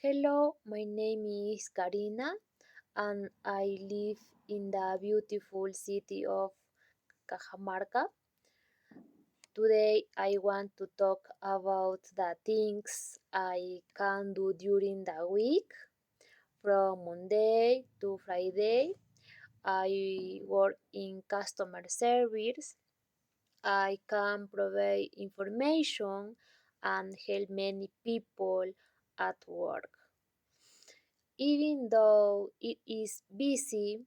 Hello, my name is Karina and I live in the beautiful city of Cajamarca. Today I want to talk about the things I can do during the week. From Monday to Friday, I work in customer service. I can provide information and help many people at work. Even though it is busy,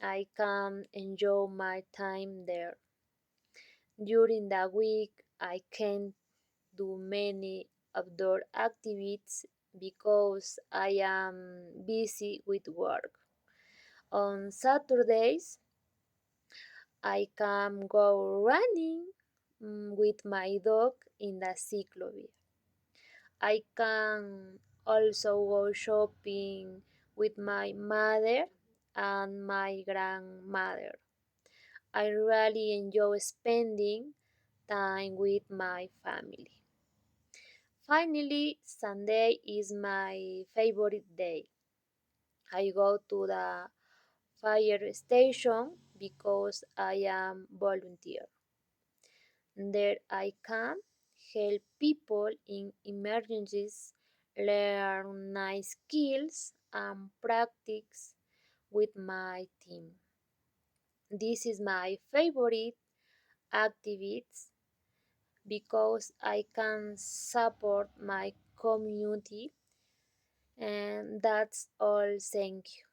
I can enjoy my time there. During the week, I can do many outdoor activities because I am busy with work. On Saturdays, I can go running with my dog in the cyclobit. I can also go shopping with my mother and my grandmother. I really enjoy spending time with my family. Finally, Sunday is my favorite day. I go to the fire station because I am volunteer. There I can help people in emergencies, learn nice skills, and practice with my team. This is my favorite activities because I can support my community, and that's all. Thank you.